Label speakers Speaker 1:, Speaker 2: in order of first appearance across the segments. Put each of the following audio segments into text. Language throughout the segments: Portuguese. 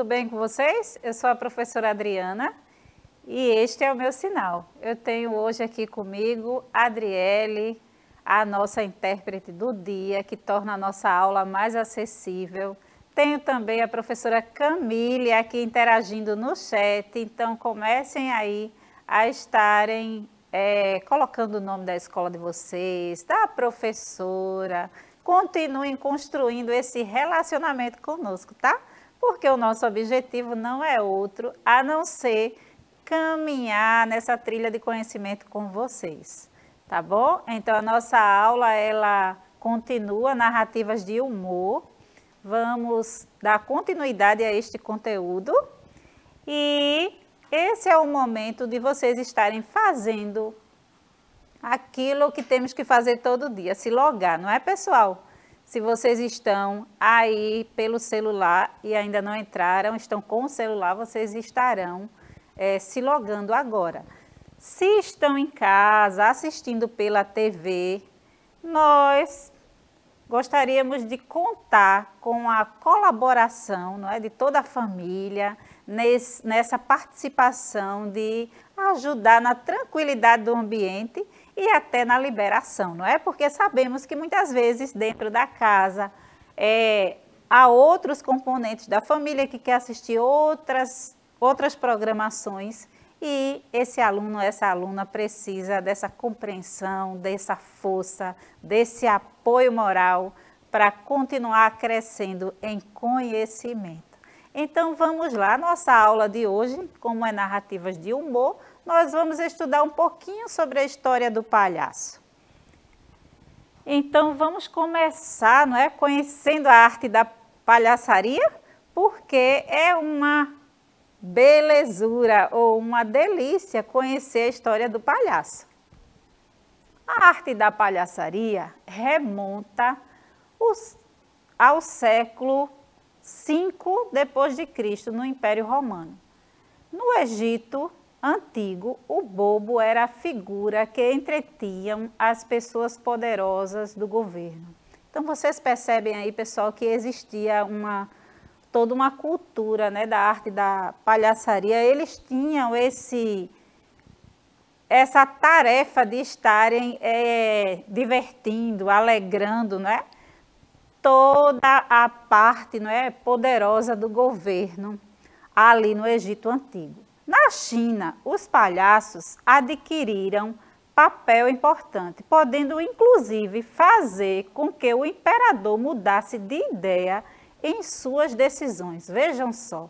Speaker 1: tudo bem com vocês? Eu sou a professora Adriana e este é o meu sinal. Eu tenho hoje aqui comigo a Adriele, a nossa intérprete do dia, que torna a nossa aula mais acessível. Tenho também a professora Camille aqui interagindo no chat, então comecem aí a estarem colocando o nome da escola de vocês, da professora. Continuem construindo esse relacionamento conosco, tá? Porque o nosso objetivo não é outro a não ser caminhar nessa trilha de conhecimento com vocês, tá bom? Então a nossa aula, ela continua narrativas de humor. Vamos dar continuidade a este conteúdo e esse é o momento de vocês estarem fazendo aquilo que temos que fazer todo dia, se logar, não é, pessoal? Se vocês estão aí pelo celular e ainda não entraram, estão com o celular, vocês estarão se logando agora. Se estão em casa, assistindo pela TV, nós gostaríamos de contar com a colaboração, não é, de toda a família, nessa participação de ajudar na tranquilidade do ambiente e até na liberação, não é? Porque sabemos que muitas vezes dentro da casa há outros componentes da família que quer assistir outras programações e esse aluno, essa aluna precisa dessa compreensão, dessa força, desse apoio moral para continuar crescendo em conhecimento. Então vamos lá, nossa aula de hoje, como é narrativas de humor, nós vamos estudar um pouquinho sobre a história do palhaço. Então vamos começar, não é, conhecendo a arte da palhaçaria, porque é uma belezura ou uma delícia conhecer a história do palhaço. A arte da palhaçaria remonta ao século V depois de Cristo, no Império Romano. No Egito antigo, o bobo era a figura que entretinham as pessoas poderosas do governo. Então vocês percebem aí, pessoal, que existia toda uma cultura, né, da arte da palhaçaria. Eles tinham essa tarefa de estarem divertindo, alegrando, né, toda a parte, não é, poderosa do governo ali no Egito Antigo. Na China, os palhaços adquiriram papel importante, podendo inclusive fazer com que o imperador mudasse de ideia em suas decisões. Vejam só.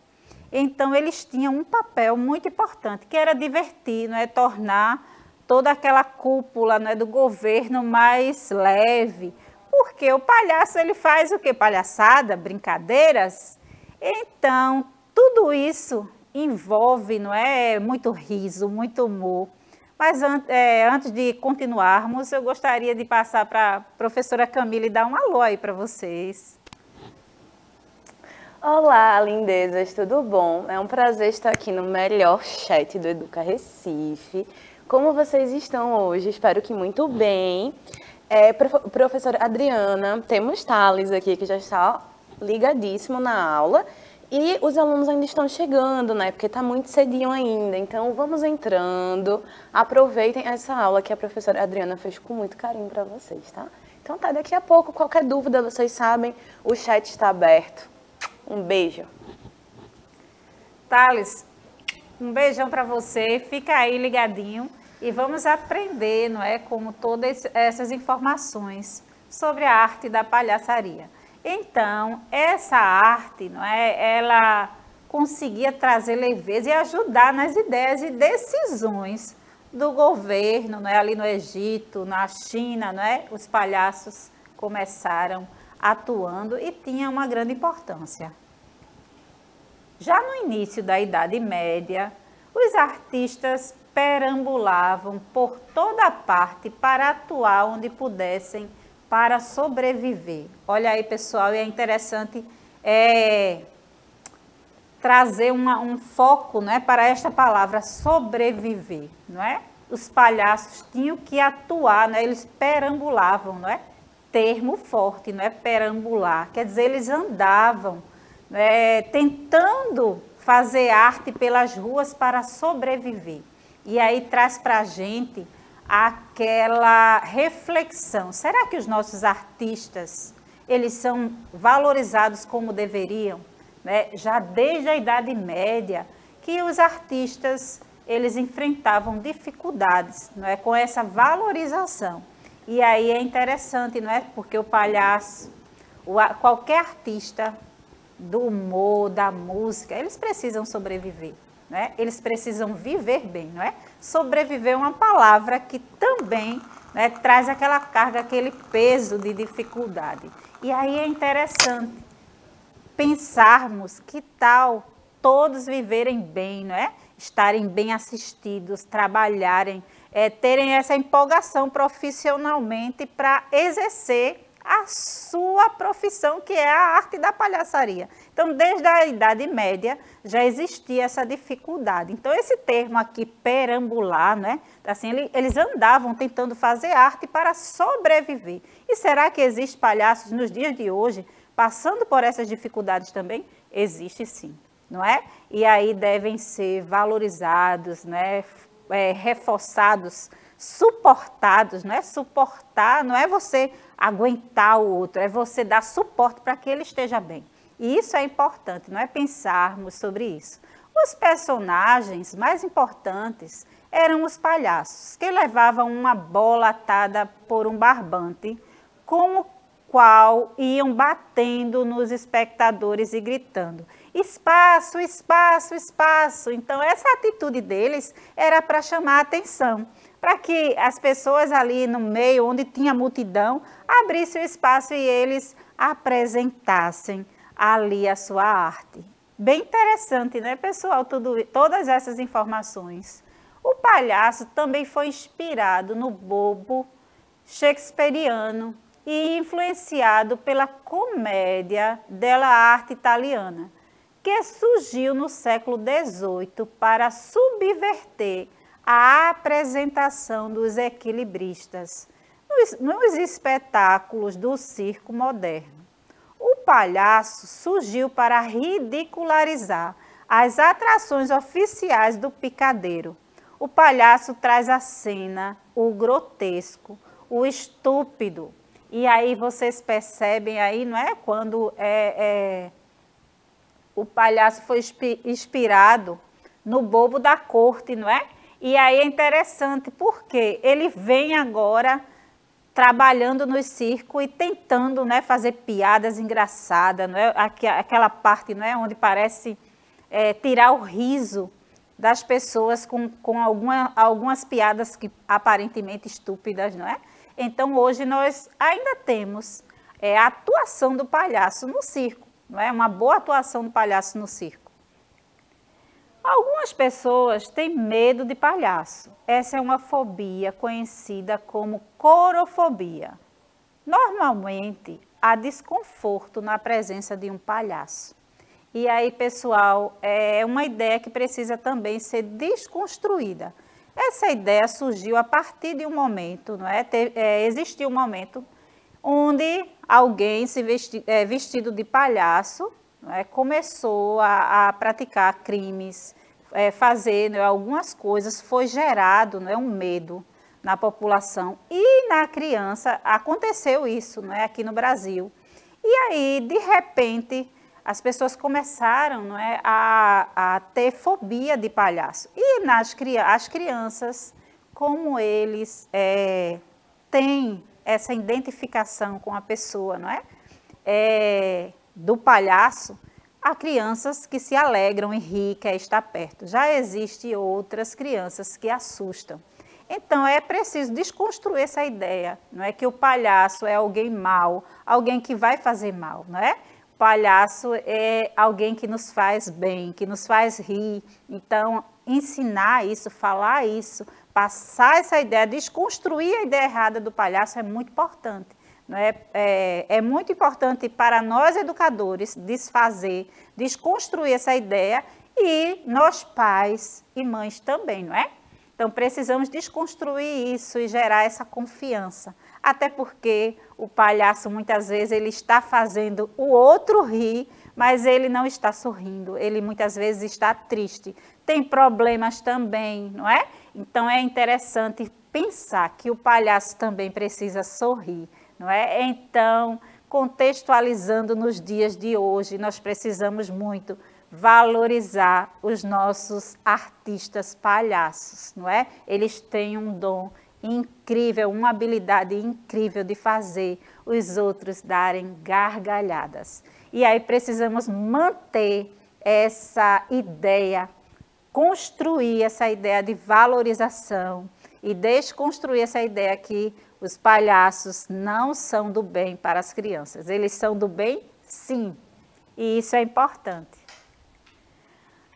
Speaker 1: Então eles tinham um papel muito importante, que era divertir, não é, tornar toda aquela cúpula, não é, do governo mais leve. Porque o palhaço, ele faz o quê? Palhaçada, brincadeiras. Então, tudo isso envolve, não é, muito riso, muito humor. Mas antes de continuarmos, eu gostaria de passar para a professora Camille e dar um alô aí para vocês.
Speaker 2: Olá, lindezas, tudo bom? É um prazer estar aqui no melhor chat do Educa Recife. Como vocês estão hoje? Espero que muito bem. Professora Adriana, temos Thales aqui que já está ligadíssimo na aula e os alunos ainda estão chegando, né? Porque está muito cedinho ainda, então vamos entrando. Aproveitem essa aula que a professora Adriana fez com muito carinho para vocês, tá? Então tá, daqui a pouco, qualquer dúvida, vocês sabem, o chat está aberto. Um beijo.
Speaker 1: Thales, um beijão para você, fica aí ligadinho e vamos aprender, não é, como todas essas informações sobre a arte da palhaçaria. Então, essa arte, não é, ela conseguia trazer leveza e ajudar nas ideias e decisões do governo, não é, ali no Egito, na China, não é, os palhaços começaram atuando e tinha uma grande importância. Já no início da Idade Média, os artistas perambulavam por toda parte para atuar onde pudessem para sobreviver. Olha aí, pessoal, e é interessante trazer um foco, né, para esta palavra sobreviver, não é? Os palhaços tinham que atuar, né, eles perambulavam, não é? Termo forte, não é, perambular, quer dizer, eles andavam tentando fazer arte pelas ruas para sobreviver. E aí traz para a gente aquela reflexão. Será que os nossos artistas, eles são valorizados como deveriam? Já desde a Idade Média, que os artistas, eles enfrentavam dificuldades, com essa valorização. E aí é interessante, porque o palhaço, qualquer artista do humor, da música, eles precisam sobreviver. Eles precisam viver bem, Sobreviver é uma palavra que também traz aquela carga, aquele peso de dificuldade. E aí é interessante pensarmos que tal todos viverem bem, estarem bem assistidos, trabalharem, terem essa empolgação profissionalmente para exercer a sua profissão, que é a arte da palhaçaria. Então, desde a Idade Média, já existia essa dificuldade. Então, esse termo aqui, perambular, assim, eles andavam tentando fazer arte para sobreviver. E será que existem palhaços nos dias de hoje, passando por essas dificuldades também? Existe sim, E aí devem ser valorizados, reforçados, suportados, Suportar não é você aguentar o outro, é você dar suporte para que ele esteja bem. E isso é importante, pensarmos sobre isso. Os personagens mais importantes eram os palhaços, que levavam uma bola atada por um barbante, com o qual iam batendo nos espectadores e gritando: espaço, espaço, espaço. Então, essa atitude deles era para chamar a atenção, para que as pessoas ali no meio, onde tinha multidão, abrissem o espaço e eles apresentassem ali a sua arte. Bem interessante, pessoal? Todas essas informações. O palhaço também foi inspirado no bobo shakespeariano e influenciado pela comédia della arte italiana, que surgiu no século XVIII para subverter a apresentação dos equilibristas nos espetáculos do circo moderno. O palhaço surgiu para ridicularizar as atrações oficiais do picadeiro. O palhaço traz à cena o grotesco, o estúpido. E aí vocês percebem aí, quando o palhaço foi inspirado no bobo da corte, E aí é interessante porque ele vem agora trabalhando no circo e tentando fazer piadas engraçadas, aquela parte onde parece tirar o riso das pessoas com algumas piadas que aparentemente estúpidas, Então hoje nós ainda temos a atuação do palhaço no circo, uma boa atuação do palhaço no circo. Algumas pessoas têm medo de palhaço. Essa é uma fobia conhecida como corofobia. Normalmente, há desconforto na presença de um palhaço. E aí, pessoal, é uma ideia que precisa também ser desconstruída. Essa ideia surgiu a partir de um momento, existiu um momento onde alguém vestido de palhaço começou a praticar crimes, fazer algumas coisas, foi gerado um medo na população. E na criança aconteceu isso aqui no Brasil. E aí, de repente, as pessoas começaram a ter fobia de palhaço. E as crianças, como eles têm essa identificação com a pessoa, do palhaço, há crianças que se alegram e riem, quer estar perto. Já existem outras crianças que assustam. Então, é preciso desconstruir essa ideia, que o palhaço é alguém mau, alguém que vai fazer mal, O palhaço é alguém que nos faz bem, que nos faz rir. Então, ensinar isso, falar isso, passar essa ideia, desconstruir a ideia errada do palhaço é muito importante. É muito importante para nós educadores desfazer, desconstruir essa ideia e nós pais e mães também, Então precisamos desconstruir isso e gerar essa confiança, até porque o palhaço muitas vezes ele está fazendo o outro rir, mas ele não está sorrindo, ele muitas vezes está triste. Tem problemas também, não é? Então é interessante pensar que o palhaço também precisa sorrir, não é? Então, contextualizando nos dias de hoje, nós precisamos muito valorizar os nossos artistas palhaços, não é? Eles têm um dom incrível, uma habilidade incrível de fazer os outros darem gargalhadas. E aí precisamos manter essa ideia, construir essa ideia de valorização e desconstruir essa ideia que os palhaços não são do bem para as crianças. Eles são do bem, sim, e isso é importante.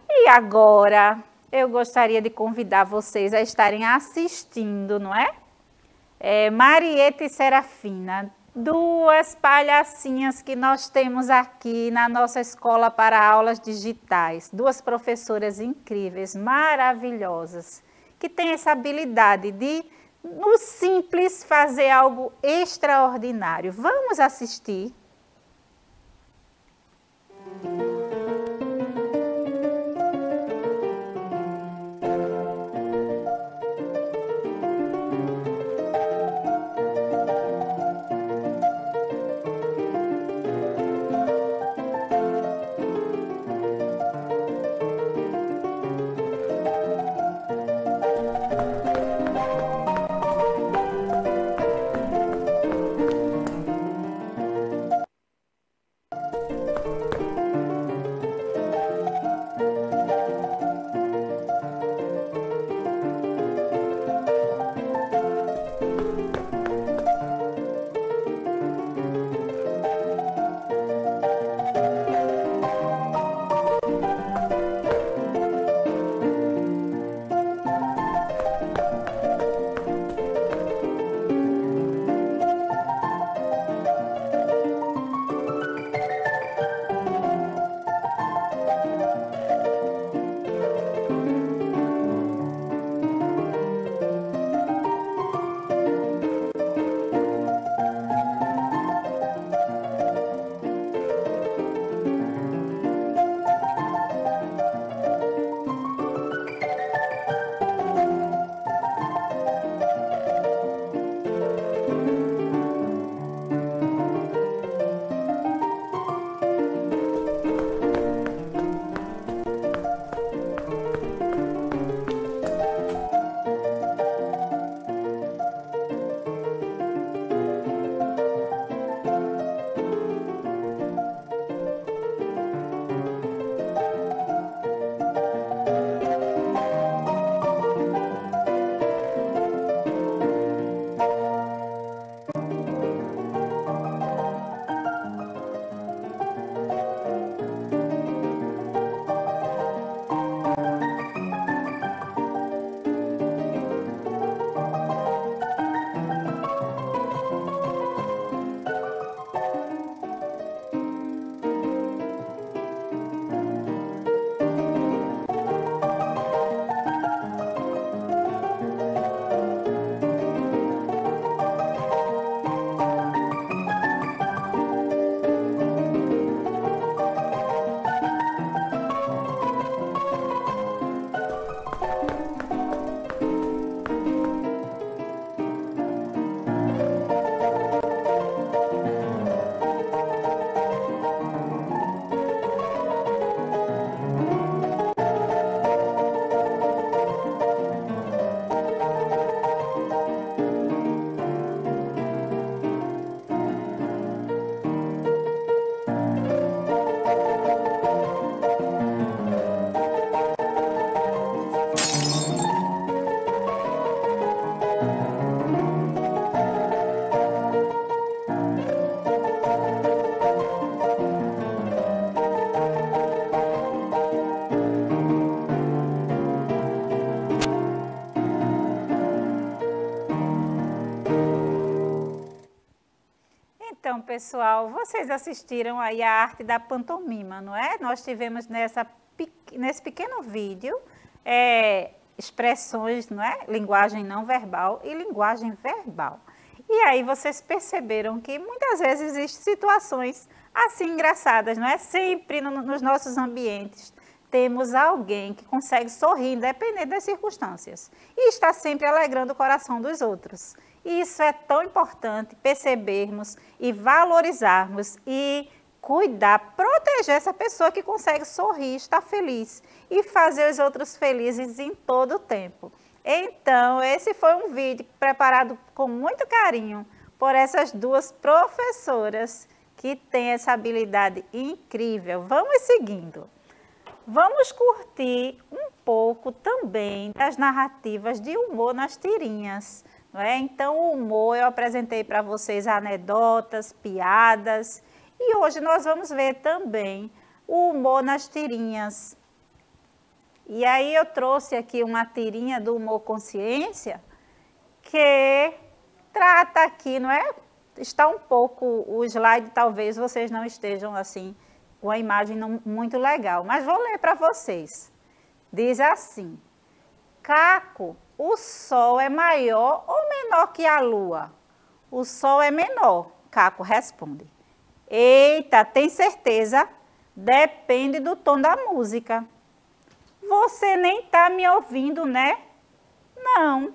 Speaker 1: E agora eu gostaria de convidar vocês a estarem assistindo, não é? Marieta e Serafina, duas palhacinhas que nós temos aqui na nossa escola para aulas digitais. Duas professoras incríveis, maravilhosas, que têm essa habilidade de, no simples, fazer algo extraordinário. Vamos assistir? Então, pessoal, vocês assistiram aí a arte da pantomima, não é? Nós tivemos nesse pequeno vídeo expressões, não é? Linguagem não verbal e linguagem verbal. E aí vocês perceberam que muitas vezes existem situações assim engraçadas, não é? Sempre nos nossos ambientes temos alguém que consegue sorrir, independente das circunstâncias, e está sempre alegrando o coração dos outros. E isso é tão importante percebermos e valorizarmos e cuidar, proteger essa pessoa que consegue sorrir, estar feliz e fazer os outros felizes em todo o tempo. Então, esse foi um vídeo preparado com muito carinho por essas duas professoras que têm essa habilidade incrível. Vamos seguindo. Vamos curtir um pouco também das narrativas de humor nas tirinhas, não é? Então, o humor, eu apresentei para vocês anedotas, piadas, e hoje nós vamos ver também o humor nas tirinhas. E aí eu trouxe aqui uma tirinha do Humor Consciência, que trata aqui, não é? Está um pouco, o slide talvez vocês não estejam assim, com a imagem não muito legal, mas vou ler para vocês. Diz assim: Caco, o Sol é maior ou menor que a Lua? O Sol é menor, Caco responde. Eita, tem certeza? Depende do tom da música. Você nem está me ouvindo, né? Não.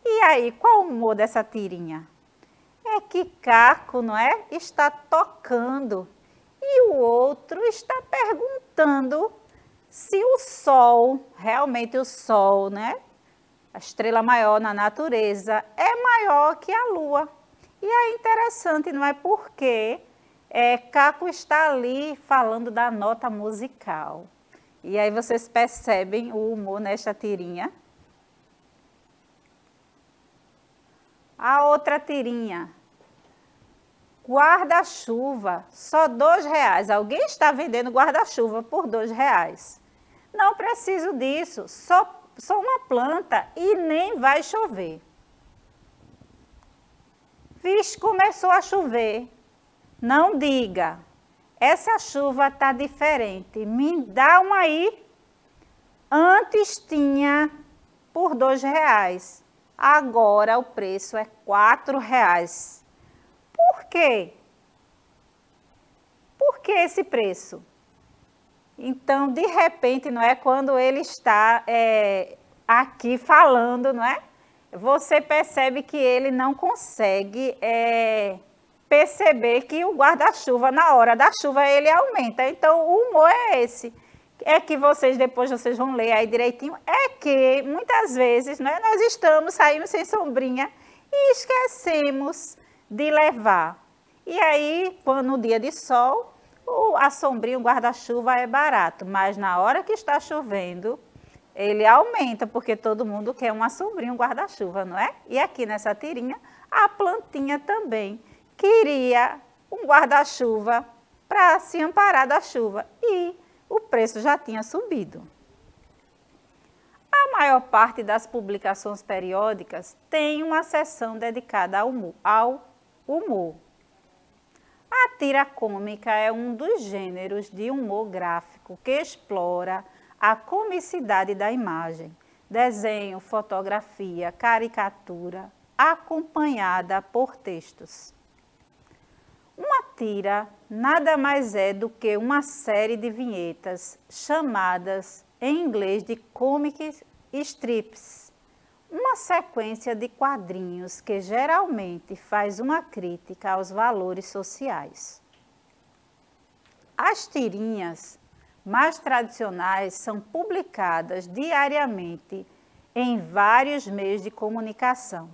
Speaker 1: E aí, qual o humor dessa tirinha? É que Caco, não é? Está tocando. E o outro está perguntando se o Sol, realmente o Sol, né? A estrela maior na natureza, é maior que a Lua. E é interessante, não é? Porque Caco está ali falando da nota musical. E aí vocês percebem o humor nesta tirinha. A outra tirinha. Guarda-chuva, só R$2. Alguém está vendendo guarda-chuva por R$2. Não preciso disso, só uma planta e nem vai chover. Vixe, começou a chover. Não diga, essa chuva está diferente, me dá uma aí. Antes tinha por R$2, agora o preço é R$4. Por quê? Por que esse preço? Então, de repente, não é, quando ele está aqui falando, não é? Você percebe que ele não consegue perceber que o guarda-chuva, na hora da chuva, ele aumenta. Então, o humor é esse. É que depois vocês vão ler aí direitinho, é que muitas vezes, não é, nós saímos sem sombrinha e esquecemos de levar. E aí, no dia de sol, a sombrinha, o guarda-chuva é barato, mas na hora que está chovendo, ele aumenta, porque todo mundo quer uma sombrinha, um guarda-chuva, não é? E aqui nessa tirinha, a plantinha também queria um guarda-chuva para se amparar da chuva e o preço já tinha subido. A maior parte das publicações periódicas tem uma seção dedicada ao humor. A tira cômica é um dos gêneros de humor gráfico que explora a comicidade da imagem, desenho, fotografia, caricatura, acompanhada por textos. Uma tira nada mais é do que uma série de vinhetas chamadas em inglês de comic strips, uma sequência de quadrinhos que geralmente faz uma crítica aos valores sociais. As tirinhas mais tradicionais são publicadas diariamente em vários meios de comunicação,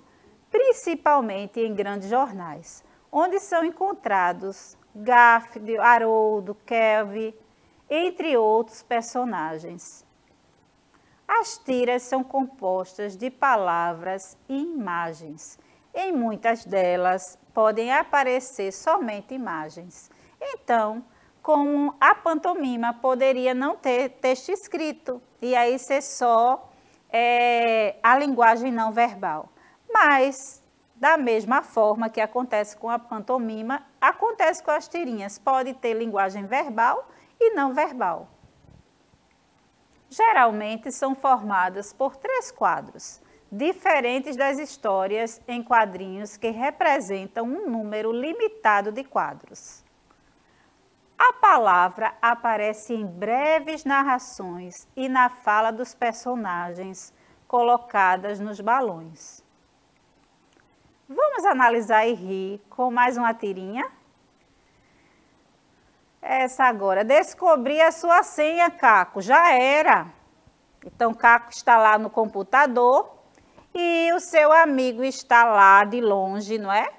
Speaker 1: principalmente em grandes jornais, onde são encontrados Garfield, Haroldo, Kelvin, entre outros personagens. As tiras são compostas de palavras e imagens. Em muitas delas podem aparecer somente imagens. Então, como a pantomima poderia não ter texto escrito, e aí ser só a linguagem não verbal. Mas, da mesma forma que acontece com a pantomima, acontece com as tirinhas. Pode ter linguagem verbal e não verbal. Geralmente são formadas por 3 quadros, diferentes das histórias em quadrinhos que representam um número limitado de quadros. A palavra aparece em breves narrações e na fala dos personagens colocadas nos balões. Vamos analisar e rir com mais uma tirinha? Essa agora. Descobri a sua senha, Caco. Já era. Então, Caco está lá no computador e o seu amigo está lá de longe, não é?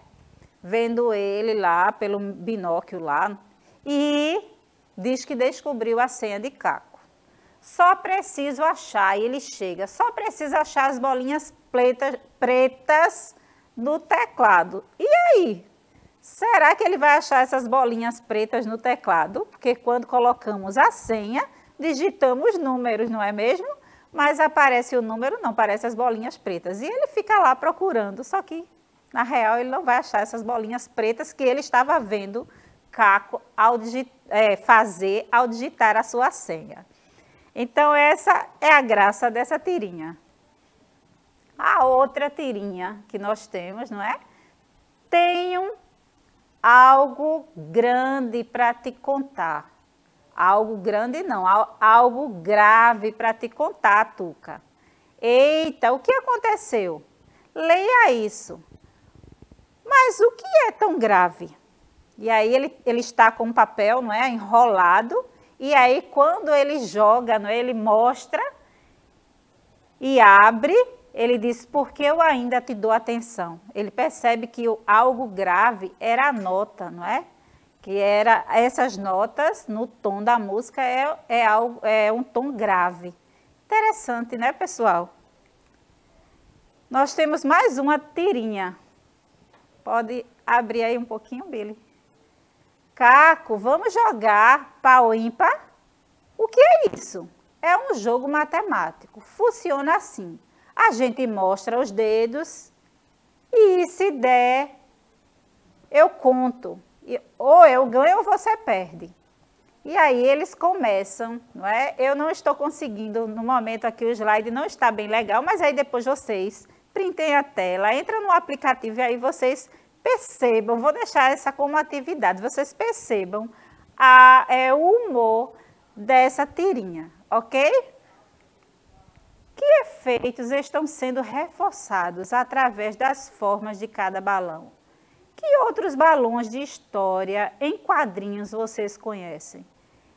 Speaker 1: Vendo ele lá pelo binóculo lá e diz que descobriu a senha de Caco. Só preciso achar, e ele chega, só preciso achar as bolinhas pretas no teclado. E aí? Será que ele vai achar essas bolinhas pretas no teclado? Porque quando colocamos a senha, digitamos números, não é mesmo? Mas aparece o número, não aparece as bolinhas pretas. E ele fica lá procurando, só que, na real, ele não vai achar essas bolinhas pretas que ele estava vendo Caco fazer ao digitar a sua senha. Então, essa é a graça dessa tirinha. A outra tirinha que nós temos, não é? Tenho algo grande para te contar. Algo grande não, algo grave para te contar, Tuca. Eita, o que aconteceu? Leia isso. Mas o que é tão grave? E aí ele está com um papel, não é, enrolado, e aí quando ele joga, não é, ele mostra e abre, ele diz, porque eu ainda te dou atenção. Ele percebe que algo grave era a nota, não é? Que era essas notas no tom da música é um tom grave. Interessante, né, pessoal? Nós temos mais uma tirinha. Pode abrir aí um pouquinho, Billy. Caco, vamos jogar pau ímpar? O que é isso? É um jogo matemático. Funciona assim. A gente mostra os dedos e se der, eu conto. Ou eu ganho ou você perde. E aí eles começam, não é? Eu não estou conseguindo, no momento aqui o slide não está bem legal, mas aí depois vocês printem a tela, entram no aplicativo e aí vocês percebam, vou deixar essa como atividade, vocês percebam o humor dessa tirinha, ok? Que efeitos estão sendo reforçados através das formas de cada balão? Que outros balões de história em quadrinhos vocês conhecem?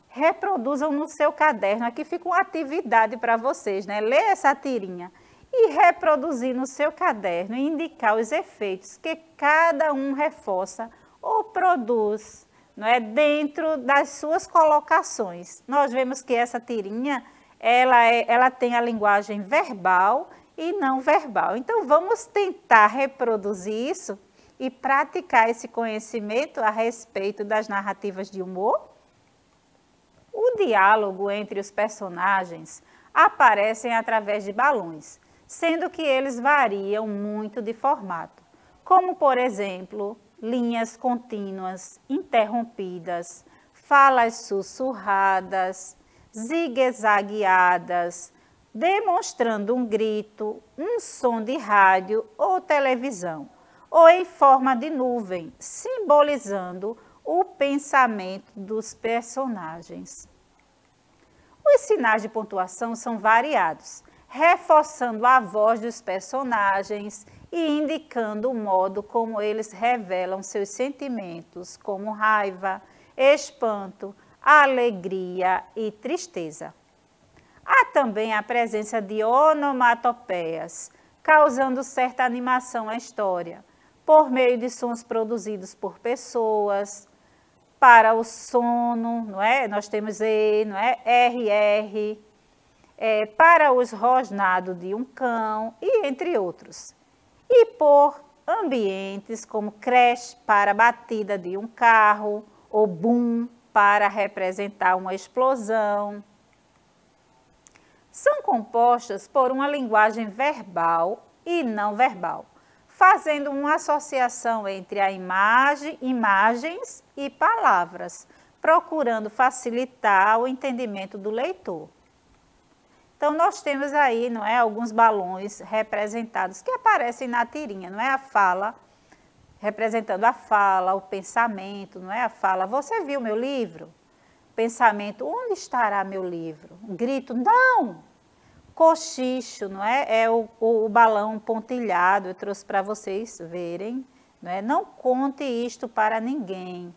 Speaker 1: Reproduzam no seu caderno, aqui fica uma atividade para vocês, né? Ler essa tirinha e reproduzir no seu caderno e indicar os efeitos que cada um reforça ou produz, não é? Dentro das suas colocações. Nós vemos que essa tirinha, ela tem a linguagem verbal e não verbal. Então, vamos tentar reproduzir isso e praticar esse conhecimento a respeito das narrativas de humor. O diálogo entre os personagens aparecem através de balões, sendo que eles variam muito de formato, como, por exemplo, linhas contínuas, interrompidas, falas sussurradas, zigue-zagueadas, demonstrando um grito, um som de rádio ou televisão, ou em forma de nuvem, simbolizando o pensamento dos personagens. Os sinais de pontuação são variados, reforçando a voz dos personagens e indicando o modo como eles revelam seus sentimentos, como raiva, espanto, alegria e tristeza. Há também a presença de onomatopeias, causando certa animação à história, por meio de sons produzidos por pessoas. Para o sono, não é? Nós temos E, não é? RR, para os rosnados de um cão e entre outros. E por ambientes como crash para a batida de um carro ou boom para representar uma explosão. São compostas por uma linguagem verbal e não verbal, fazendo uma associação entre imagens e palavras, procurando facilitar o entendimento do leitor. Então, nós temos aí, não é, alguns balões representados que aparecem na tirinha, não é? A fala, representando a fala, o pensamento, não é? A fala, você viu meu livro? pensamento, onde estará meu livro? Um grito, não! Cochicho, não é? É o balão pontilhado, eu trouxe para vocês verem, não é? Não conte isto para ninguém.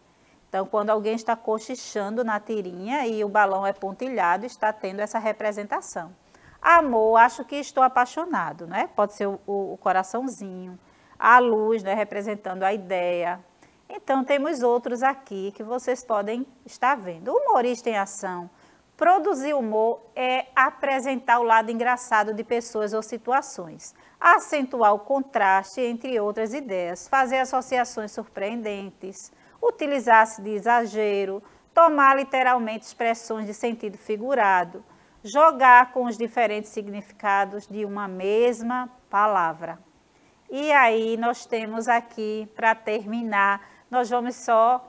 Speaker 1: Então, quando alguém está cochichando na tirinha e o balão é pontilhado, está tendo essa representação. Amor, acho que estou apaixonado, né? Pode ser o coraçãozinho. A luz, né? Representando a ideia. Então, temos outros aqui que vocês podem estar vendo. Humorista em ação. Produzir humor é apresentar o lado engraçado de pessoas ou situações. Acentuar o contraste entre outras ideias. Fazer associações surpreendentes. Utilizar-se de exagero. Tomar literalmente expressões de sentido figurado. Jogar com os diferentes significados de uma mesma palavra. E aí nós temos aqui, para terminar, nós vamos só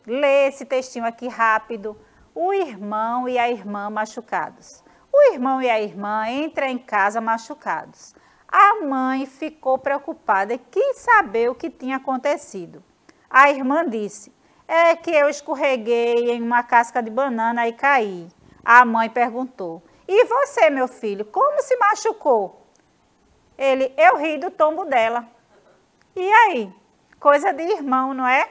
Speaker 1: ler esse textinho aqui rápido. O irmão e a irmã machucados. O irmão e a irmã entram em casa machucados. A mãe ficou preocupada e quis saber o que tinha acontecido. A irmã disse, é que eu escorreguei em uma casca de banana e caí. A mãe perguntou, e você, meu filho, como se machucou? Ele, eu ri do tombo dela. E aí? Coisa de irmão, não é?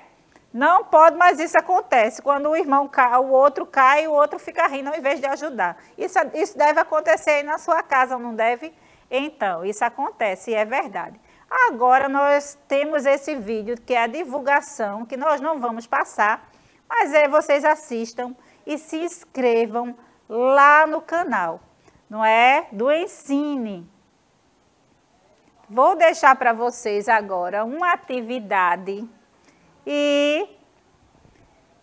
Speaker 1: Não pode, mas isso acontece. Quando o irmão cai, o outro cai, o outro fica rindo ao invés de ajudar. Isso deve acontecer aí na sua casa, não deve? Então, isso acontece e é verdade. Agora nós temos esse vídeo que é a divulgação, que nós não vamos passar, mas vocês assistam e se inscrevam lá no canal, não é? Do Ensine. Vou deixar para vocês agora uma atividade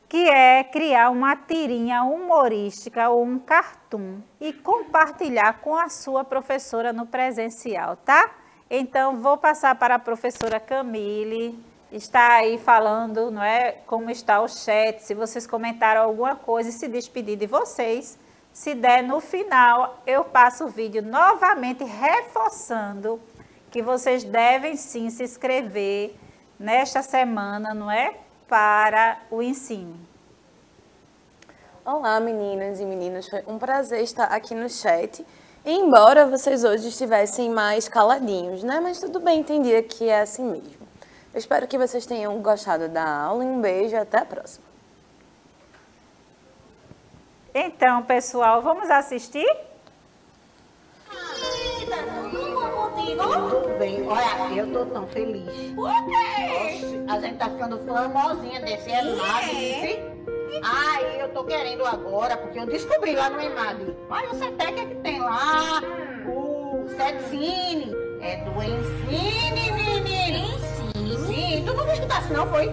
Speaker 1: que é criar uma tirinha humorística ou um cartoon e compartilhar com a sua professora no presencial, tá? Então, vou passar para a professora Camille, está aí falando, não é, como está o chat, se vocês comentaram alguma coisa e se despedir de vocês. Se der, no final, eu passo o vídeo novamente reforçando que vocês devem sim se inscrever nesta semana, não é? Para o ensino.
Speaker 2: Olá, meninas e meninos. Foi um prazer estar aqui no chat. Embora vocês hoje estivessem mais caladinhos, né? Mas tudo bem, entendi que é assim mesmo. Eu espero que vocês tenham gostado da aula. Um beijo e até a próxima.
Speaker 1: Então, pessoal, vamos assistir?
Speaker 3: Tudo bem, olha, eu tô tão feliz.
Speaker 4: Por quê?
Speaker 3: Oxe, a gente tá ficando famosinha desse EMAD, disse. Aí eu tô querendo agora, porque eu descobri lá no EMAD. Olha o CETEC que tem lá, o CETCINE, é do Ensine, menino.
Speaker 4: Ensine?
Speaker 3: Sim, tu não escutasse não, foi?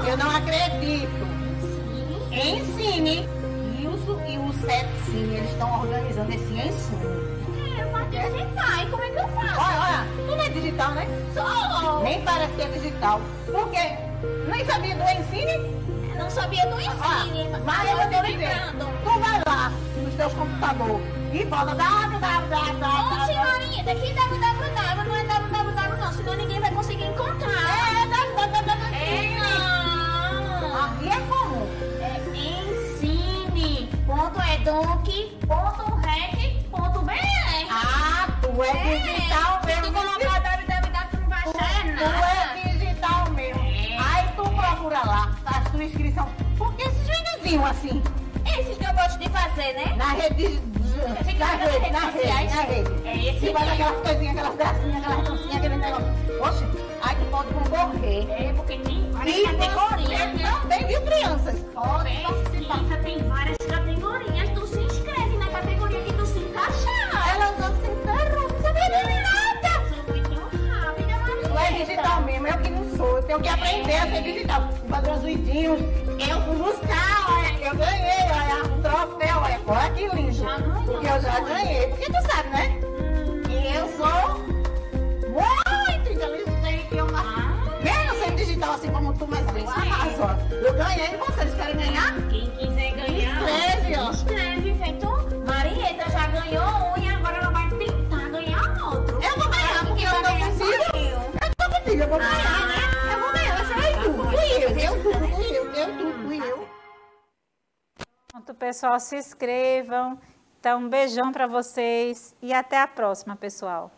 Speaker 3: Eu não acredito. Ensine. E o CETCINE, eles estão organizando esse ensino.
Speaker 4: Quero participar. E como é que eu faço?
Speaker 3: Olha, tu não é digital, né?
Speaker 4: Sou.
Speaker 3: Nem parece que é digital. Porque nem sabia do Ensine?
Speaker 4: Eu não sabia do Ensine.
Speaker 3: Mas eu
Speaker 4: tô
Speaker 3: vou te dizer,
Speaker 4: lembrando.
Speaker 3: tu vai lá nos teus computadores e bota
Speaker 4: Ô,
Speaker 3: www.
Speaker 4: senhorita, que www não é www não, senão ninguém vai conseguir encontrar.
Speaker 3: É,
Speaker 4: Não.
Speaker 3: aqui é como?
Speaker 4: É ensine.educ.rec.br.
Speaker 3: Ah, tu é digital
Speaker 4: Se
Speaker 3: mesmo.
Speaker 4: tu colocar www, tu não vai achar
Speaker 3: Tu
Speaker 4: nada.
Speaker 3: é digital mesmo.
Speaker 4: É.
Speaker 3: Aí tu procura lá, faz tua inscrição. Porque esses videozinhos assim,
Speaker 4: Esses que eu gosto de fazer, né?
Speaker 3: na rede. Na rede.
Speaker 4: É esse
Speaker 3: Se vai
Speaker 4: mesmo.
Speaker 3: aquelas coisinhas, aquelas gracinhas, aquelas dancinhas, aquele negócio. Oxe, aí tu pode concorrer.
Speaker 4: É, porque tem várias
Speaker 3: E
Speaker 4: categorias, né?
Speaker 3: também, viu, crianças? Pode participar.
Speaker 4: Pesquisa, tem várias categorias. Tu se inscreve na categoria que tu se encaixar.
Speaker 3: Elas não se encerram, não sabia de nada.
Speaker 4: Sou muito rápida, Maria.
Speaker 3: Tu é digital mesmo, eu que não sou. Eu tenho que aprender a ser digital. Os padrõezinhos, eu fui buscar, olha, eu ganhei, olha, um troféu, olha que lindo.
Speaker 4: Já ganhou.
Speaker 3: Porque eu já ganhei, porque tu sabe, né? E eu sou muito inteligente. Mesmo sendo digital assim como tu, mas eu arraso, ó. Eu ganhei, vocês querem ganhar?
Speaker 4: Quem quiser ganhar,
Speaker 3: Escreve, ó.
Speaker 4: escreve, feito Marieta já ganhou um e agora ela vai tentar ganhar outro.
Speaker 3: Eu vou ganhar, porque eu não consigo. Eu tô contigo, eu vou ganhar, né? Eu vou ganhar, vai ser tu. Fui eu.
Speaker 1: pessoal, se inscrevam. Então, um beijão para vocês e até a próxima, pessoal.